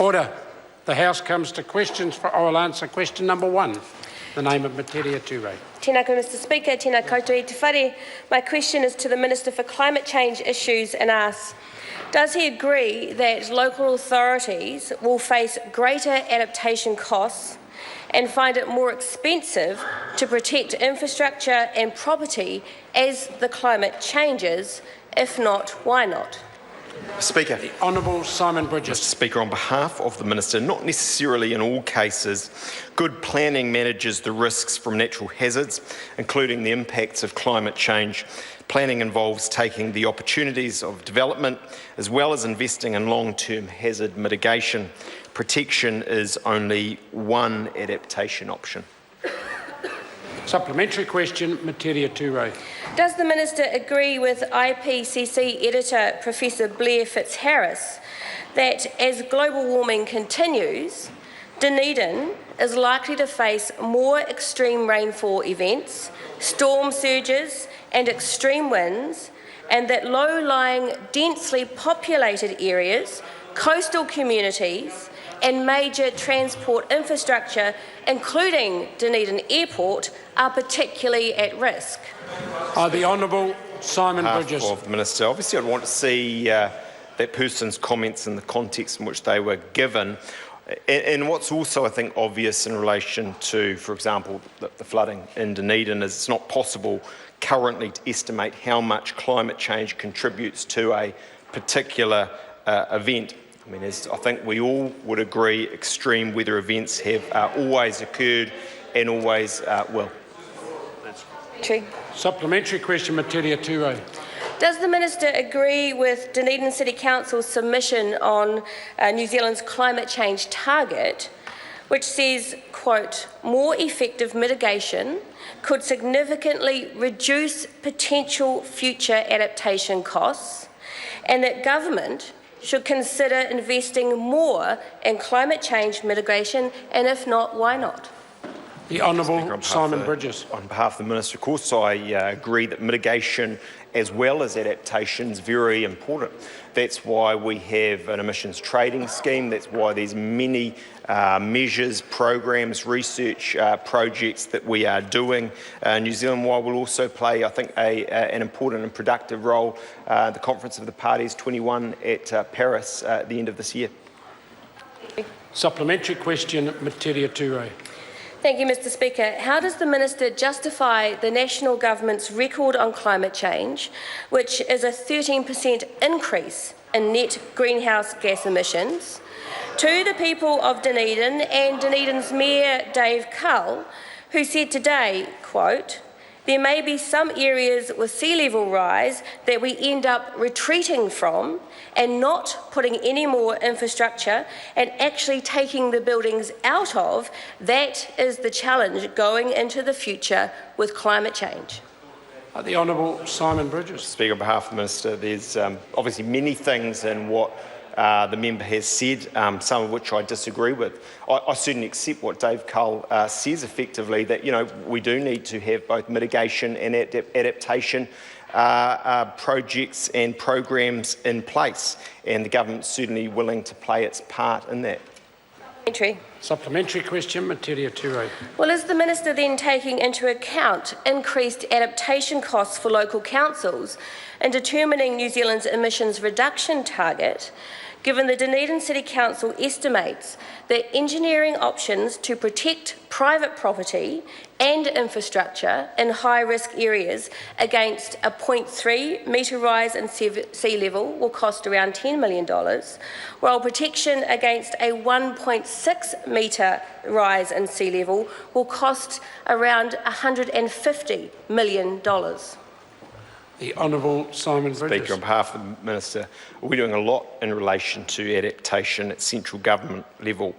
Order. The House comes to questions for oral answer. Question number 1. The name of Metiria Turei. Tēnā koe, Mr Speaker. Tēnā koutou i te whare. My question is to the Minister for Climate Change Issues and asks, does he agree that local authorities will face greater adaptation costs and find it more expensive to protect infrastructure and property as the climate changes? If not, why not? Speaker. The Honourable Simon Bridges. Mr Speaker, on behalf of the Minister, not necessarily in all cases, good planning manages the risks from natural hazards, including the impacts of climate change. Planning involves taking the opportunities of development as well as investing in long-term hazard mitigation. Protection is only one adaptation option. Supplementary question, Metiria Turei. Does the Minister agree with IPCC editor Professor Blair Fitzharris that as global warming continues, Dunedin is likely to face more extreme rainfall events, storm surges and extreme winds, and that low-lying, densely populated areas, coastal communities and major transport infrastructure, including Dunedin Airport, are particularly at risk? The Honourable Simon Bridges. Of the Minister, obviously I'd want to see that person's comments in the context in which they were given. And what's also, I think, obvious in relation to, for example, the flooding in Dunedin is it's not possible currently to estimate how much climate change contributes to a particular event. I mean, as I think we all would agree, extreme weather events have always occurred and always will. True. Supplementary question, Metiria Turei. Does the Minister agree with Dunedin City Council's submission on New Zealand's climate change target, which says, quote, more effective mitigation could significantly reduce potential future adaptation costs, and that government should consider investing more in climate change mitigation, and if not, why not? The Honourable Simon Bridges. On behalf of the Minister, of course, I agree that mitigation as well as adaptation is very important. That's why we have an emissions trading scheme. That's why there's many measures, programs, research projects that we are doing. New Zealand why will also play, I think, an important and productive role. The Conference of the Parties 21 at Paris at the end of this year. Supplementary question, Metiria Turei. Thank you, Mr Speaker. How does the Minister justify the National Government's record on climate change, which is a 13% increase in net greenhouse gas emissions, to the people of Dunedin and Dunedin's Mayor Dave Cull, who said today, quote, there may be some areas with sea level rise that we end up retreating from and not putting any more infrastructure and actually taking the buildings out of. That is the challenge going into the future with climate change. The Honourable Simon Bridges. Speaker, on behalf of the Minister, there's obviously many things in what the member has said, some of which I disagree with. I certainly accept what Dave Cull says effectively, that we do need to have both mitigation and adaptation projects and programs in place, and the government's certainly willing to play its part in that. Supplementary question, Metiria Turei. Well, is the Minister then taking into account increased adaptation costs for local councils in determining New Zealand's emissions reduction target, given the Dunedin City Council estimates that engineering options to protect private property and infrastructure in high-risk areas against a 0.3 metre rise in sea level will cost around $10 million, while protection against a 1.6 metre rise in sea level will cost around $150 million? The Honourable Simon Bridges. Speaker, on behalf of the Minister, we're doing a lot in relation to adaptation at central government level.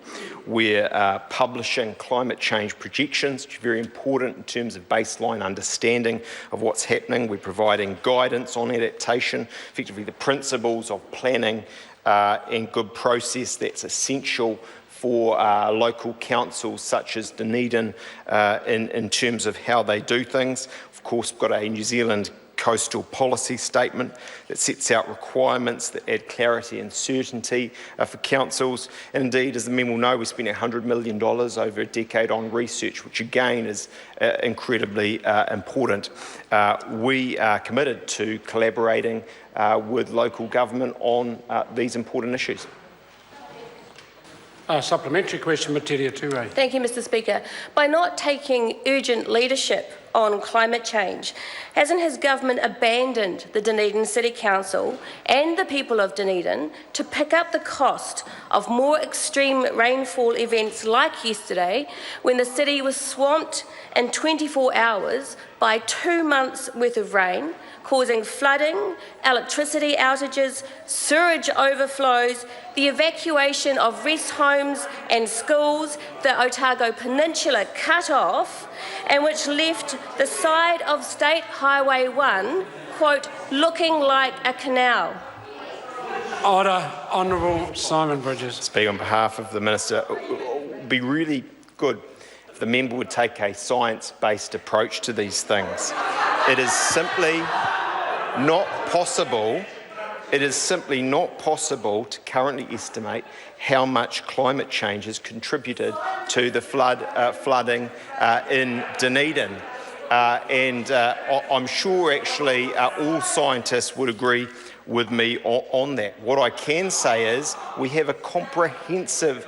We're publishing climate change projections, which are very important in terms of baseline understanding of what's happening. We're providing guidance on adaptation, effectively the principles of planning and good process that's essential for local councils such as Dunedin in terms of how they do things. Of course, we've got a New Zealand coastal policy statement that sets out requirements that add clarity and certainty for councils. And indeed, as the member will know, we spent $100 million over a decade on research, which again is incredibly important. We are committed to collaborating with local government on these important issues. Supplementary question, Metiria Turei. Thank you, Mr. Speaker. By not taking urgent leadership on climate change, hasn't his government abandoned the Dunedin City Council and the people of Dunedin to pick up the cost of more extreme rainfall events like yesterday, when the city was swamped in 24 hours by 2 months' worth of rain, causing flooding, electricity outages, sewage overflows, the evacuation of rest homes and schools, the Otago Peninsula cut off, and which left the side of State Highway 1, quote, looking like a canal? Order. Honourable Simon Bridges. Speak on behalf of the Minister. It would be really good if the member would take a science-based approach to these things. It is simply not possible. It is simply not possible to currently estimate how much climate change has contributed to the flooding in Dunedin. I'm sure actually all scientists would agree with me on that. What I can say is we have a comprehensive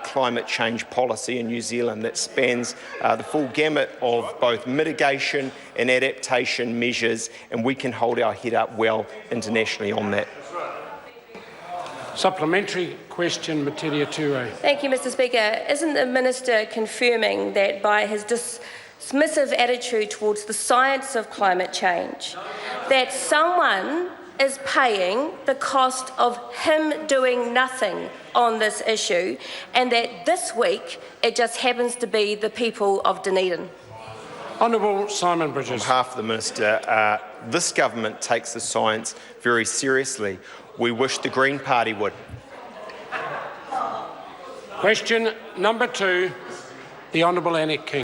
climate change policy in New Zealand that spans the full gamut of both mitigation and adaptation measures, and we can hold our head up well internationally on that. Supplementary question, Metiria Turei. Thank you, Mr. Speaker. Isn't the Minister confirming that by his dismissive attitude towards the science of climate change, that someone is paying the cost of him doing nothing on this issue, and that this week it just happens to be the people of Dunedin? Honourable Simon Bridges. On behalf of the Minister, this government takes the science very seriously. We wish the Green Party would. Question number 2, the Honourable Annick King.